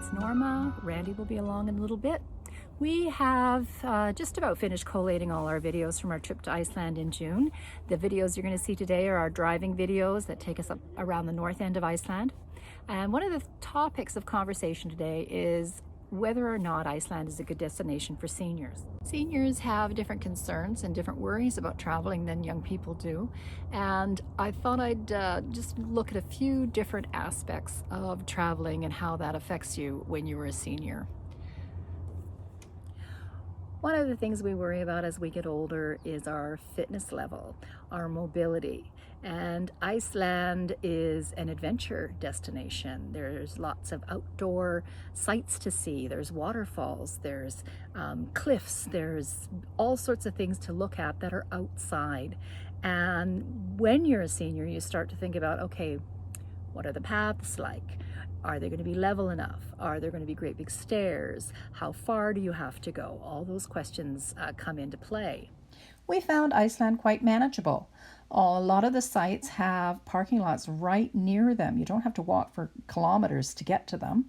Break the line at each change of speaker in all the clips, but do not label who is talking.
it's Norma. Randy will be along in a little bit. We have just about finished collating all our videos from our trip to Iceland in June. The videos you're going to see today are our driving videos that take us up around the north end of Iceland. And one of the topics of conversation today is whether or not Iceland is a good destination for seniors. Seniors have different concerns and different worries about traveling than young people do. And I thought I'd just look at a few different aspects of traveling and how that affects you when you were a senior. One of the things we worry about as we get older is our fitness level, our mobility. And Iceland is an adventure destination. There's lots of outdoor sights to see. There's waterfalls, there's cliffs, there's all sorts of things to look at that are outside. And when you're a senior, you start to think about, okay, what are the paths like? Are they going to be level enough? Are there going to be great big stairs? How far do you have to go? All those questions come into play.
We found Iceland quite manageable. A lot of the sites have parking lots right near them. You don't have to walk for kilometers to get to them.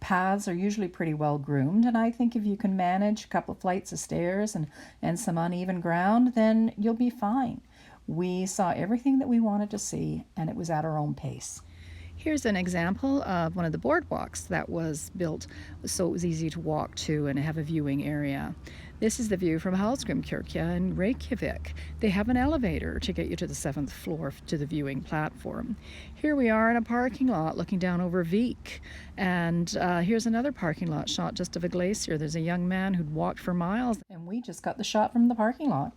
Paths are usually pretty well groomed, and I think if you can manage a couple of flights of stairs and some uneven ground, then you'll be fine. We saw everything that we wanted to see, and it was at our own pace.
Here's an example of one of the boardwalks that was built so it was easy to walk to and have a viewing area. This is the view from Hallgrímskirkja in Reykjavik. They have an elevator to get you to the 7th floor to the viewing platform. Here we are in a parking lot looking down over Vik. And here's another parking lot shot just of a glacier. There's a young man who'd walked for miles.
And we just got the shot from the parking lot.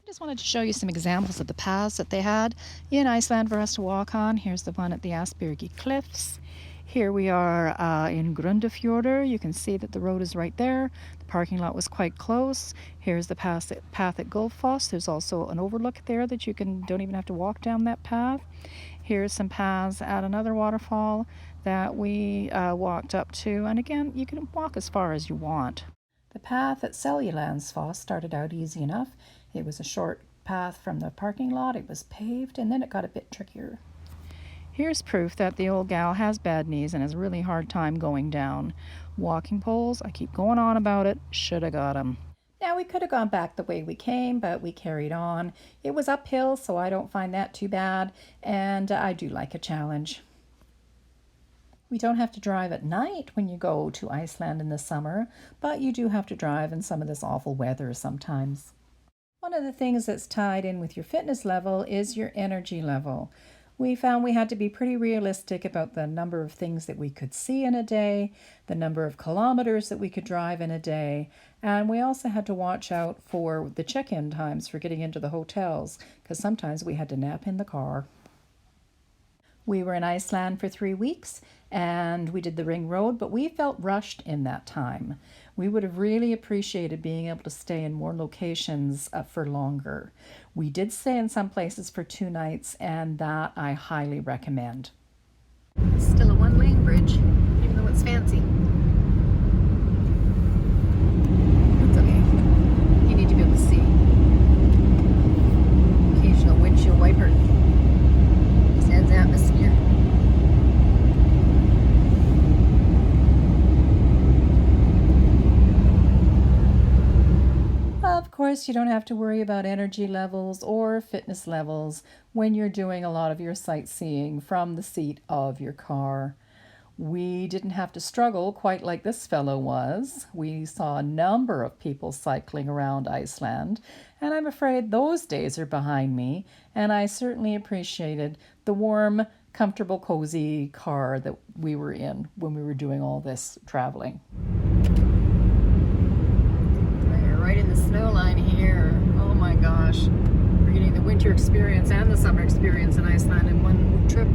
I just wanted to show you some examples of the paths that they had in Iceland for us to walk on. Here's the one at the Aspergi Cliffs. Here we are in Grundarfjörður. You can see that the road is right there. The parking lot was quite close. Here's the path at Gullfoss. There's also an overlook there that you don't even have to walk down that path. Here's some paths at another waterfall that we walked up to. And again, you can walk as far as you want.
The path at Seljalandsfoss started out easy enough. It was a short path from the parking lot. It was paved, and then it got a bit trickier.
Here's proof that the old gal has bad knees and has a really hard time going down. Walking poles, I keep going on about it, should have got them.
Now, we could have gone back the way we came, but we carried on. It was uphill, so I don't find that too bad, and I do like a challenge. We don't have to drive at night when you go to Iceland in the summer, but you do have to drive in some of this awful weather sometimes. One of the things that's tied in with your fitness level is your energy level. We found we had to be pretty realistic about the number of things that we could see in a day, the number of kilometers that we could drive in a day, and we also had to watch out for the check-in times for getting into the hotels, because sometimes we had to nap in the car. We were in Iceland for 3 weeks, and we did the ring road, but we felt rushed in that time. We would have really appreciated being able to stay in more locations for longer. We did stay in some places for 2 nights, and that I highly recommend.
Still a one-lane bridge, even though it's fancy. It's okay. You need to be able to see. Occasional windshield wiper. Stands atmosphere.
Of course, you don't have to worry about energy levels or fitness levels when you're doing a lot of your sightseeing from the seat of your car. We didn't have to struggle quite like this fellow was. We saw a number of people cycling around Iceland, and I'm afraid those days are behind me, and I certainly appreciated the warm, comfortable, cozy car that we were in when we were doing all this traveling.
Right in the snow line here. Oh my gosh. We're getting the winter experience and the summer experience in Iceland in one trip.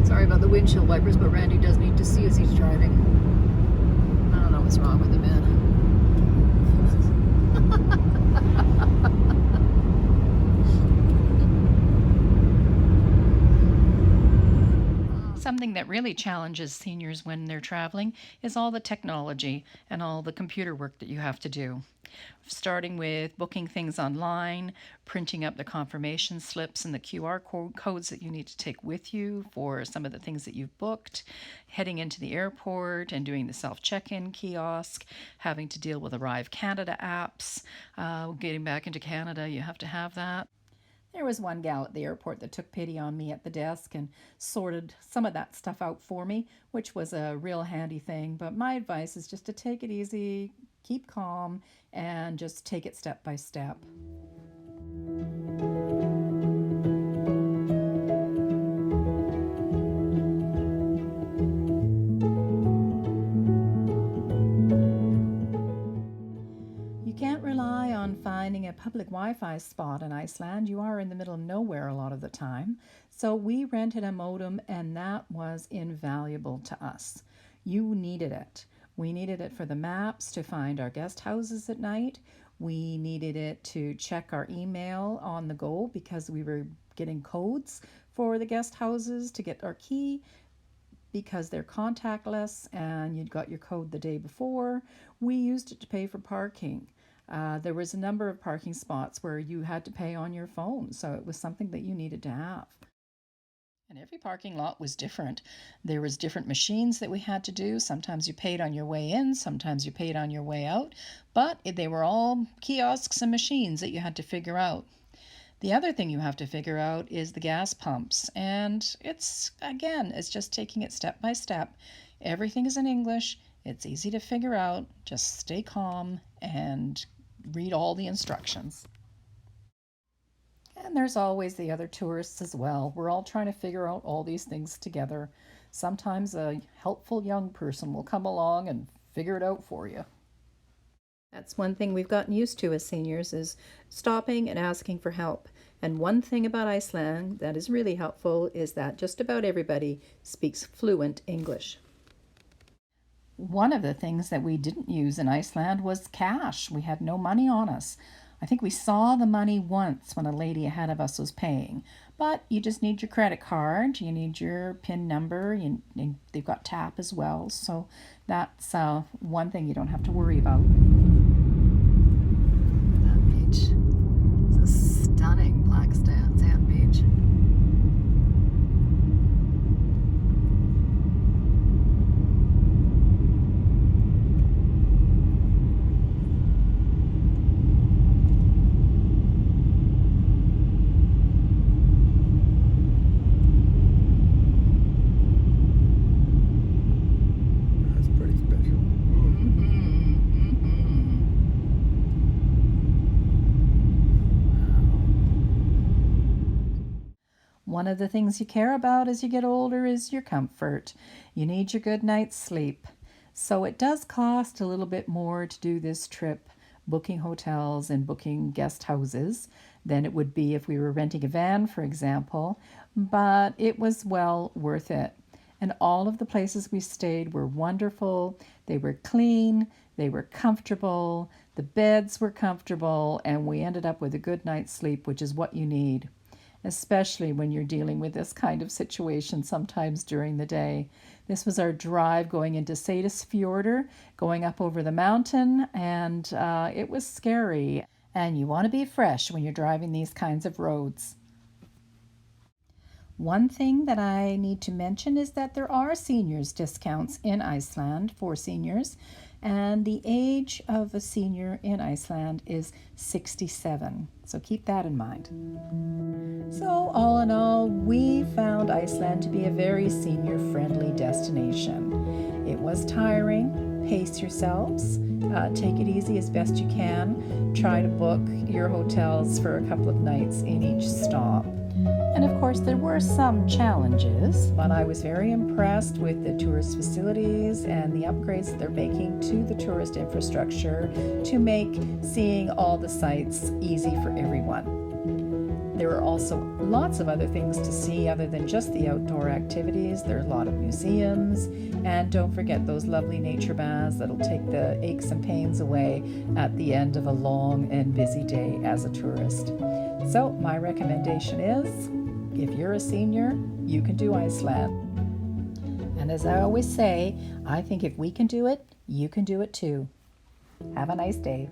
Sorry about the windshield wipers, but Randy does need to see as he's driving. I don't know what's wrong with the man.
Something that really challenges seniors when they're traveling is all the technology and all the computer work that you have to do. Starting with booking things online, printing up the confirmation slips and the QR codes that you need to take with you for some of the things that you've booked, heading into the airport and doing the self-check-in kiosk, having to deal with Arrive Canada apps, getting back into Canada, you have to have that. There was one gal at the airport that took pity on me at the desk and sorted some of that stuff out for me, which was a real handy thing. But my advice is just to take it easy, keep calm, and just take it step by step. You can't rely on finding a public Wi-Fi spot in Iceland. You are in the middle of nowhere a lot of the time. So we rented a modem, and that was invaluable to us. You needed it. We needed it for the maps to find our guest houses at night. We needed it to check our email on the go because we were getting codes for the guest houses to get our key because they're contactless and you'd got your code the day before. We used it to pay for parking. There was a number of parking spots where you had to pay on your phone, so it was something that you needed to have. And every parking lot was different. There was different machines that we had to do. Sometimes you paid on your way in, sometimes you paid on your way out, but they were all kiosks and machines that you had to figure out. The other thing you have to figure out is the gas pumps, and it's just taking it step by step. Everything is in English. It's easy to figure out. Just stay calm and read all the instructions. And there's always the other tourists as well. We're all trying to figure out all these things together. Sometimes a helpful young person will come along and figure it out for you. That's one thing we've gotten used to as seniors, is stopping and asking for help. And one thing about Iceland that is really helpful is that just about everybody speaks fluent English. One of the things that we didn't use in Iceland was cash. We had no money on us. I think we saw the money once when a lady ahead of us was paying. But you just need your credit card, you need your PIN number, they've got tap as well. So that's one thing you don't have to worry about.
That beach is a stunning black sand beach.
One of the things you care about as you get older is your comfort. You need your good night's sleep. So it does cost a little bit more to do this trip, booking hotels and booking guest houses, than it would be if we were renting a van, for example, but it was well worth it. And all of the places we stayed were wonderful. They were clean, they were comfortable, the beds were comfortable, and we ended up with a good night's sleep, which is what you need, especially when you're dealing with this kind of situation sometimes during the day. This was our drive going into Seyðisfjörður, going up over the mountain, and it was scary. And you want to be fresh when you're driving these kinds of roads. One thing that I need to mention is that there are seniors discounts in Iceland for seniors, and the age of a senior in Iceland is 67. So keep that in mind. So all in all, we found Iceland to be a very senior-friendly destination. It was tiring. Pace yourselves. Take it easy as best you can. Try to book your hotels for a couple of nights in each stop. And of course, there were some challenges, but I was very impressed with the tourist facilities and the upgrades that they're making to the tourist infrastructure to make seeing all the sites easy for everyone. There are also lots of other things to see other than just the outdoor activities. There are a lot of museums, and don't forget those lovely nature baths that'll take the aches and pains away at the end of a long and busy day as a tourist. So my recommendation is, if you're a senior, you can do Iceland. And as I always say, I think if we can do it, you can do it too. Have a nice day.